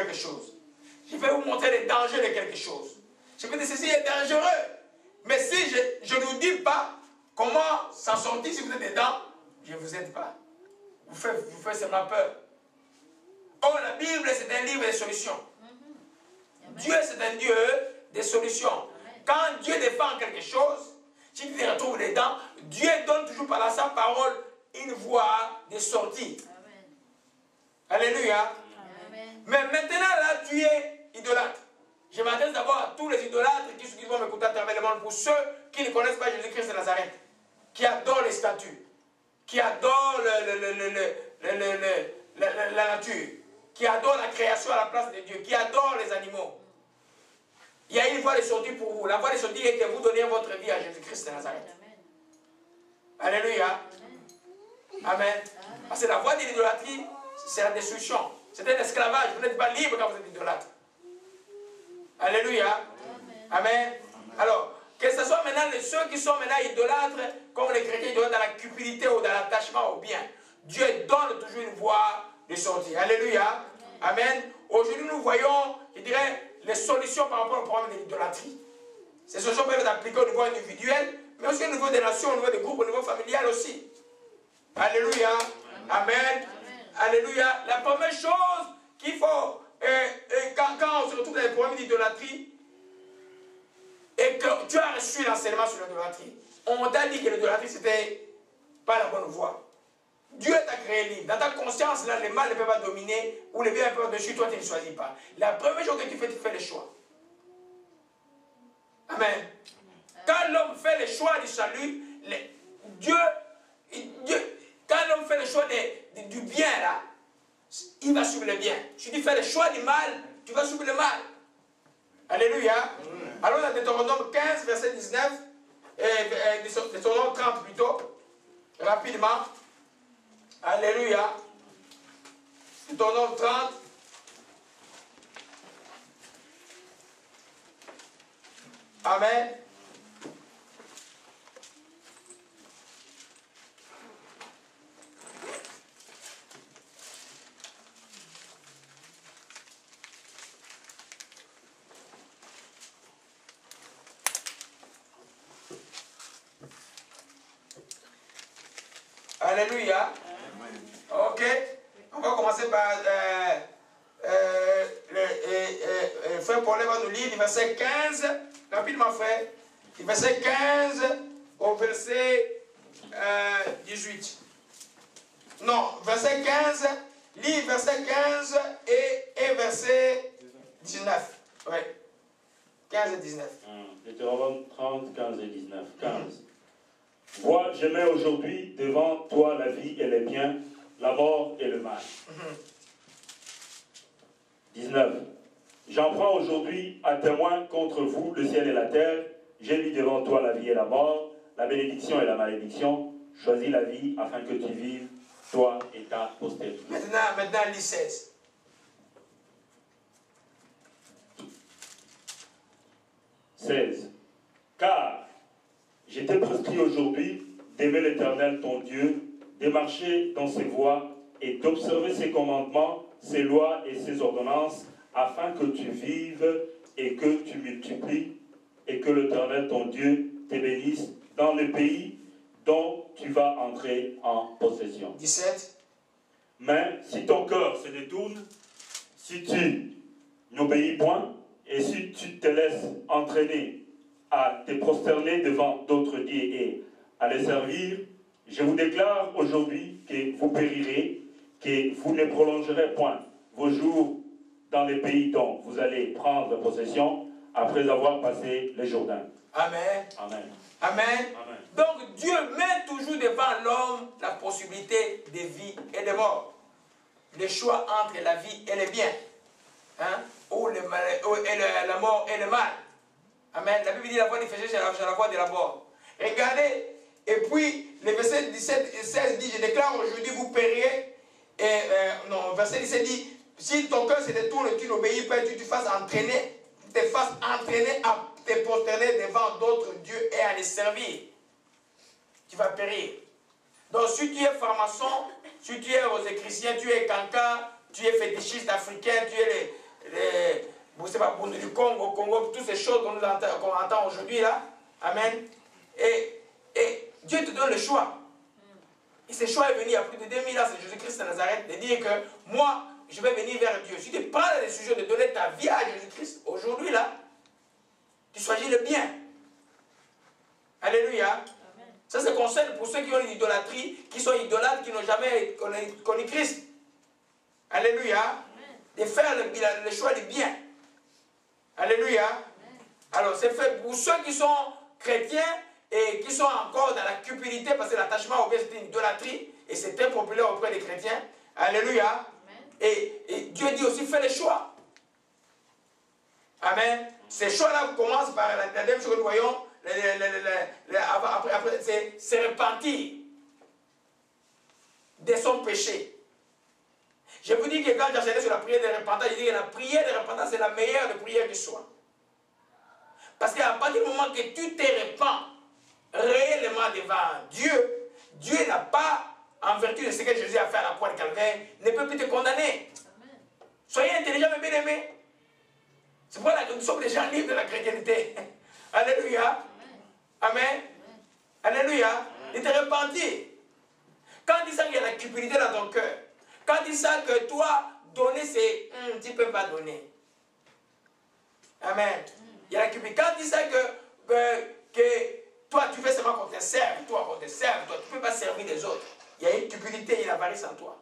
quelque chose. Je vais vous montrer les dangers de quelque chose. Je vais dire ceci est dangereux. Mais si je ne vous dis pas comment s'en sortir si vous êtes dedans, je ne vous aide pas. Vous faites seulement peur. Or, la Bible, c'est un livre de solutions. Dieu, c'est un Dieu des solutions. Quand Dieu défend quelque chose, si tu te retrouves dedans, Dieu donne toujours par sa parole une voie de sortie. Alléluia. Amen. Mais maintenant, là, tu es idolâtre. Je m'adresse d'abord à tous les idolâtres qui vont m'écouter à travers le monde, pour ceux qui ne connaissent pas Jésus-Christ de Nazareth, qui adorent les statues, qui adorent la nature, qui adorent la création à la place de Dieu, qui adorent les animaux. Il y a une voie de sortie pour vous. La voie de sortie est que vous donnez votre vie à Jésus-Christ de Nazareth. Amen. Alléluia. Amen. Amen. Parce que la voie de l'idolâtrie, c'est la destruction. C'est un esclavage. Vous n'êtes pas libre quand vous êtes idolâtre. Alléluia. Amen. Amen. Alors, que ce soit maintenant ceux qui sont maintenant idolâtres, comme les chrétiens idolâtres dans la cupidité ou dans l'attachement au bien, Dieu donne toujours une voie de sortie. Alléluia. Amen. Aujourd'hui, nous voyons, je dirais, les solutions par rapport au problème de l'idolâtrie. Ces solutions peuvent être appliquées au niveau individuel, mais aussi au niveau des nations, au niveau des groupes, au niveau familial aussi. Alléluia. Amen. Amen. Alléluia. La première chose qu'il faut, quand on se retrouve dans les problèmes d'idolâtrie, et que tu as reçu l'enseignement sur l'idolâtrie, on t'a dit que l'idolâtrie, c'était pas la bonne voie. Dieu t'a créé libre. Dans ta conscience, là, le mal ne peut pas dominer, ou le bien ne peut pas dessus, toi tu ne choisis pas. La première chose que tu fais le choix. Amen. Quand l'homme fait le choix du salut, quand l'homme fait le choix du bien, là, il va suivre le bien. Si tu fais le choix du mal, tu vas suivre le mal. Alléluia. Alors dans Deutéronome 15, verset 19, Deutéronome 30 plutôt, rapidement. Alléluia. Deutéronome 30. Amen. Alléluia. Ok. On va commencer par frère Paul va nous lire du verset 15. Rapidement, frère. Du verset 15 au verset 18. Non, verset 15. Lis verset 15 et verset 19. Oui. 15 et 19. Deutéronome 30, 15 et 19. 15. Vois, je mets aujourd'hui devant toi la vie et les biens, la mort et le mal. 19. J'en prends aujourd'hui à témoin contre vous le ciel et la terre. J'ai mis devant toi la vie et la mort, la bénédiction et la malédiction. Choisis la vie afin que tu vives, toi et ta postérité. Maintenant, lis 16. Car je t'ai prescrit aujourd'hui d'aimer l'Éternel ton Dieu, de marcher dans ses voies et d'observer ses commandements, ses lois et ses ordonnances, afin que tu vives et que tu multiplies, et que l'Éternel ton Dieu te bénisse dans le pays dont tu vas entrer en possession. 17. Mais si ton cœur se détourne, si tu n'obéis point, et si tu te laisses entraîner à te prosterner devant d'autres dieux et à les servir, je vous déclare aujourd'hui que vous périrez, que vous ne prolongerez point vos jours dans les pays dont vous allez prendre possession après avoir passé le Jourdain. Amen. Amen. Amen. Amen. Donc Dieu met toujours devant l'homme la possibilité de vie et de mort. Le choix entre la vie et le bien. Hein? Ou la mort et le mal. Amen. La Bible dit la voie du péché, c'est la voie de la mort. Regardez, et puis le verset 17 et 16 dit, je déclare aujourd'hui vous périrez. Et non, verset 17 dit, si ton cœur se détourne, tu n'obéis pas, tu te fasses entraîner à te prosterner devant d'autres dieux et à les servir. Tu vas périr. Donc si tu es franc-maçon, si tu es rosicrucien, tu es cancan, tu es fétichiste africain, tu es vous savez pas, du Congo, toutes ces choses qu'on entend aujourd'hui là. Amen. Et Dieu te donne le choix. Et ce choix est venu il y a plus de 2000 ans, c'est Jésus-Christ de Nazareth, de dire que moi, je vais venir vers Dieu. Si tu prends la décision de donner ta vie à Jésus-Christ, aujourd'hui là, tu choisis le bien. Alléluia. Amen. Ça, c'est concerne pour ceux qui ont une idolâtrie, qui sont idolâtres, qui n'ont jamais connu Christ. Alléluia. Amen. De faire le choix du bien. Alléluia. Amen. Alors, c'est fait pour ceux qui sont chrétiens et qui sont encore dans la cupidité, parce que l'attachement au bien, c'est une idolâtrie, et c'est très populaire auprès des chrétiens. Alléluia. Et Dieu dit aussi, fais les choix. Amen. Ces choix-là commencent par la deuxième chose que nous voyons, après c'est repentir de son péché. Je vous dis que quand j'enseignais sur la prière de repentance, je dis que la prière de repentance c'est la meilleure des prières qui soit. Parce qu'à partir du moment que tu te repens réellement devant Dieu, Dieu n'a pas, en vertu de ce que Jésus a fait à la croix de Calvaire, ne peut plus te condamner. Amen. Soyez intelligents et bien-aimés. C'est pour ça que nous sommes des gens libres de la chrétienté. Alléluia. Amen. Amen. Alléluia. Il te repentir. Quand il sent qu'il y a la cupidité dans ton cœur, quand il sent que toi, donner, c'est tu ne peux pas donner. Amen. Il y a la cupidité. Quand il sent que toi, tu fais seulement qu'on te serve, toi, tu ne peux pas servir les autres. Il y a une cupidité, il y a l'avarice en toi.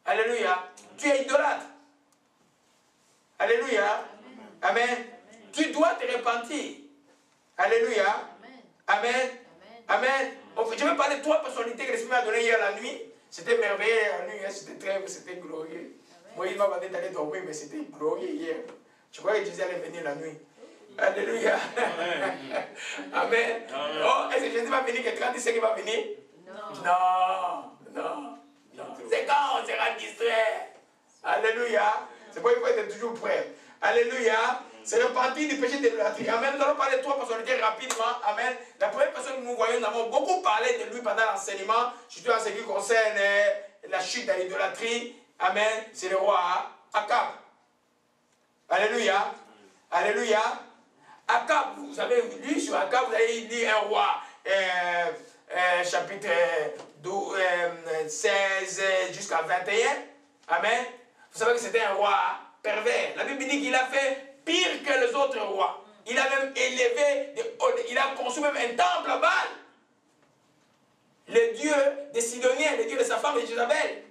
Alléluia. Tu es idolâtre. Alléluia. Amen. Amen. Tu dois te repentir. Alléluia. Amen. Amen. Amen. Je vais parler de 3 personnalités que l'Esprit m'a donné hier la nuit. C'était merveilleux la nuit, c'était glorieux. Moi, il m'a demandé d'aller dormir, mais c'était glorieux hier. Je croyais que Jésus allait venir la nuit. Alléluia. Amen. Oh, est-ce que Jésus va venir que 30 qu'il va venir? Non. C'est quand on sera distrait. Alléluia. C'est pourquoi il faut être toujours prêt. Alléluia. C'est repentir du péché de l'idolâtrie. Amen. Nous allons parler de 3 personnalités rapidement. Amen. La première personne que nous voyons, nous avons beaucoup parlé de lui pendant l'enseignement, surtout en ce qui concerne la chute de l'idolâtrie. Amen. C'est le roi Akab. Alléluia. Alléluia. Akab, vous avez lu sur Akab, vous avez lu un roi, chapitre 16 jusqu'à 21. Amen. Vous savez que c'était un roi pervers. La Bible dit qu'il a fait pire que les autres rois. Il a même élevé, il a construit même un temple à Baal. Le dieu des Sidoniens, le dieu de sa femme Jézabel.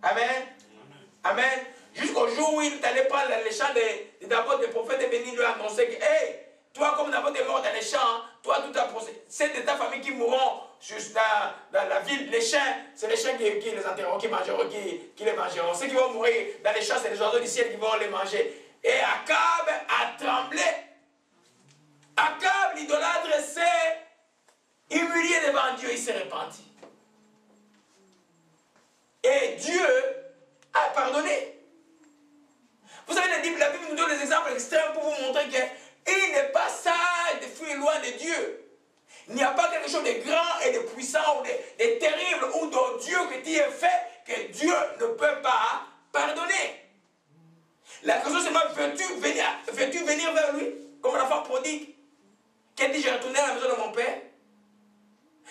Amen. Amen. Jusqu'au jour où il est allé prendre les champs d'abord des prophètes et venir lui annoncer que, hey, toi comme d'abord t'es mort dans les champs, toi toute ta c'est de ta famille qui mourront juste dans la ville. Les chiens, c'est les chiens qui les enterreront, qui mangeront, qui les mangeront. Ceux qui vont mourir dans les champs, c'est les oiseaux du ciel qui vont les manger. Et Akab a tremblé. Akab, l'idolâtre, s'est humilié devant Dieu, il s'est repenti. Et Dieu a pardonné. Vous savez, la Bible nous donne des exemples extrêmes pour vous montrer qu'il n'est pas sage de fuir loin de Dieu. Il n'y a pas quelque chose de grand et de puissant ou de terrible ou d'odieux que tu aies fait que Dieu ne peut pas pardonner. La question c'est, veux-tu venir vers lui comme l'enfant prodigue qui dit, j'ai retourné à la maison de mon père?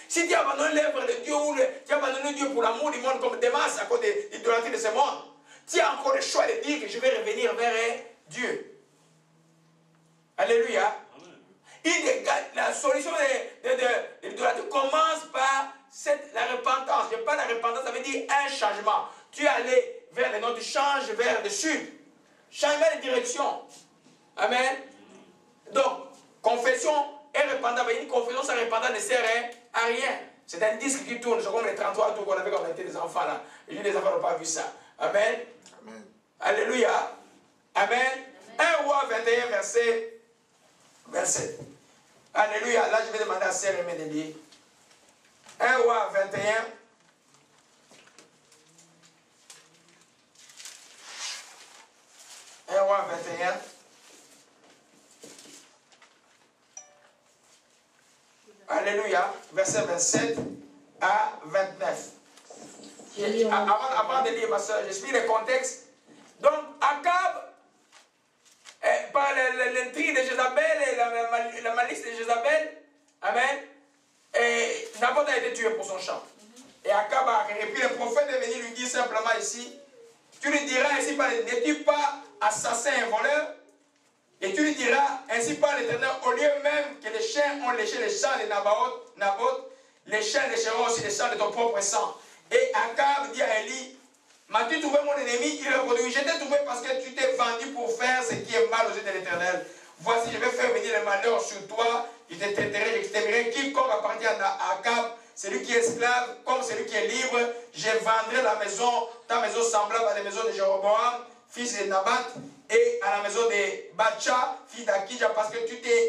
Si tu as abandonné l'œuvre de Dieu ou tu as abandonné Dieu pour l'amour du monde comme Démas à cause de l'idolâtrie de ce monde, tu as encore le choix de dire que je vais revenir vers Dieu. Alléluia. La solution de l'idolâtrie commence par la repentance. Je parle de la repentance, ça veut dire un changement. Tu es allé vers le nord, tu changes vers le sud. Changement de direction. Amen. Donc, confession et repentance. Une confession sans repentance ne sert à rien. C'est un disque qui tourne. C'est comme les 33 tours qu'on avait quand on était des enfants là. Et les enfants n'ont pas vu ça. Amen. Amen. Alléluia. Amen. 1 Roi 21, verset 27. Alléluia. Là, je vais demander à Sœur Aimée de lire. 1 Roi 21. Un roi 21. Alléluia. Verset 27 à 29. Avant de lire, ma soeur, j'explique le contexte Donc, Akab, par l'intrigue de Jézabel et la malice de Jézabel, amen, Naboth a été tué pour son champ. Et Akab a, et puis le prophète est venu lui dire simplement ici, tu lui diras ainsi par n'es-tu pas assassin et voleur? Et tu lui diras ainsi par l'Éternel, au lieu même que les chiens ont léché les champs de Naboth, les chiens lécheront aussi les champs de ton propre sang. Et Akab dit à Élie, m'as-tu trouvé mon ennemi? Il répondit, je t'ai trouvé parce que tu t'es vendu pour faire ce qui est mal aux yeux de l'Éternel. Voici, je vais faire venir le malheur sur toi, je t'exterminerai quiconque appartient à Akab, celui qui est esclave comme celui qui est libre. Je vendrai la maison, ta maison semblable à la maison de Jéroboam, fils de Nabat, et à la maison de Bacha, fils d'Akija, parce que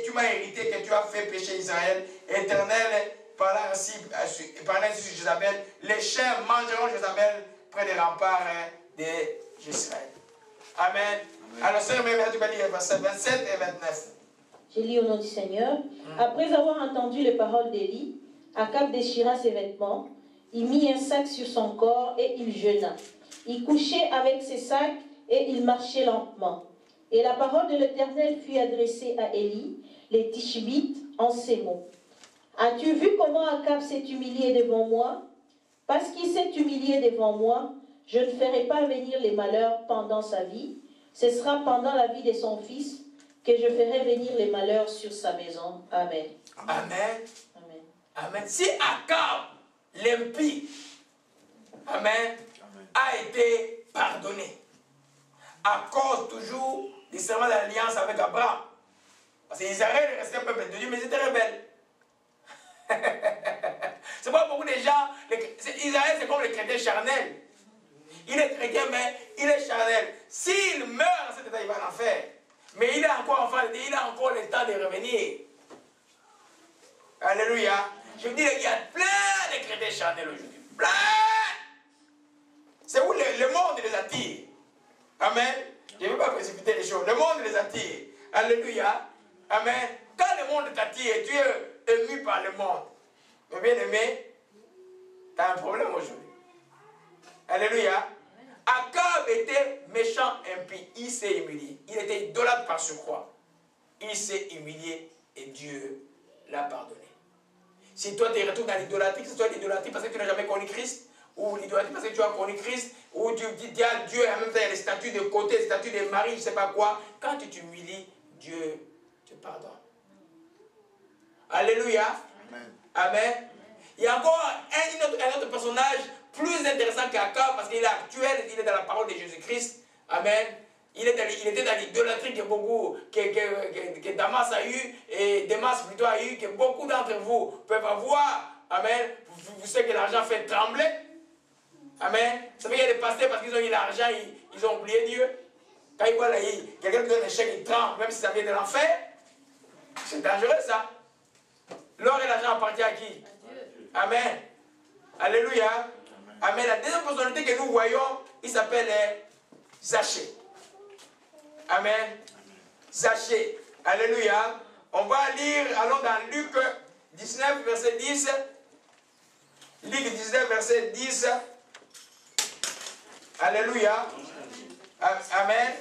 tu m'as hérité que tu as fait pécher Israël. Éternel, parlant ainsi sur Jézabel, les chiens mangeront Jézabel près des remparts d'Israël. Amen. Alors, Seigneur, tu vas lire versets 27 et 29. Je lis au nom du Seigneur. Après avoir entendu les paroles d'Élie, Akab déchira ses vêtements, il mit un sac sur son corps et il jeûna. Il couchait avec ses sacs et il marchait lentement. Et la parole de l'Éternel fut adressée à Élie, les Tishbites, en ces mots. As-tu vu comment Akab s'est humilié devant moi? Parce qu'il s'est humilié devant moi, je ne ferai pas venir les malheurs pendant sa vie. Ce sera pendant la vie de son fils que je ferai venir les malheurs sur sa maison. Amen. Amen. Amen. Amen. Si Akab, l'impie, amen, a été pardonné à cause toujours du serment d'alliance avec Abraham. Parce qu'Israël restait un peuple de Dieu, mais ils étaient rebelles. C'est pas beaucoup de gens. Israël, c'est comme le chrétien charnel. Il est chrétien, mais il est charnel. S'il meurt dans cet état, il va en enfer. Mais il est encore enfant de Dieu, il a encore le temps de revenir. Alléluia. Je veux dire, il y a plein de chrétiens charnels aujourd'hui. Plein. C'est où le monde les attire. Amen. Je ne veux pas précipiter les choses. Le monde les attire. Alléluia. Amen. Quand le monde t'attire, tu es ému par le monde. Mais bien aimé, tu as un problème aujourd'hui. Alléluia. Akab était méchant, impie. Il s'est humilié. Il était idolâtre par surcroît. Il s'est humilié et Dieu l'a pardonné. Si toi tu retournes dans l'idolâtrie, que ce soit l'idolâtrie parce que tu n'as jamais connu Christ, ou l'idolâtrie parce que tu as connu Christ, ou tu dis à Dieu, et en même temps il y a les statuts de côté, les statuts de mari, je ne sais pas quoi. Quand tu t'humilies, Dieu te pardonne. Alléluia. Amen. Amen. Il y a encore un autre personnage plus intéressant qu'Akab parce qu'il est actuel, il est dans la parole de Jésus-Christ. Amen. Il était dans l'idolâtrie que Damas a eu, et Demas plutôt a eu, que beaucoup d'entre vous peuvent avoir. Amen. Vous savez que l'argent fait trembler. Amen. Vous savez qu'il y a des pasteurs parce qu'ils ont eu l'argent, ils ont oublié Dieu. Quand ils voient quelqu'un qui donne un chèque, ils tremblent, même si ça vient de l'enfer. C'est dangereux ça. L'or et l'argent appartiennent à qui? Amen. Alléluia. Amen. La deuxième personnalité que nous voyons, il s'appelle Zachée. Amen. Zachée. Alléluia. On va lire, allons dans Luc 19, verset 10. Luc 19, verset 10. Alléluia. Amen.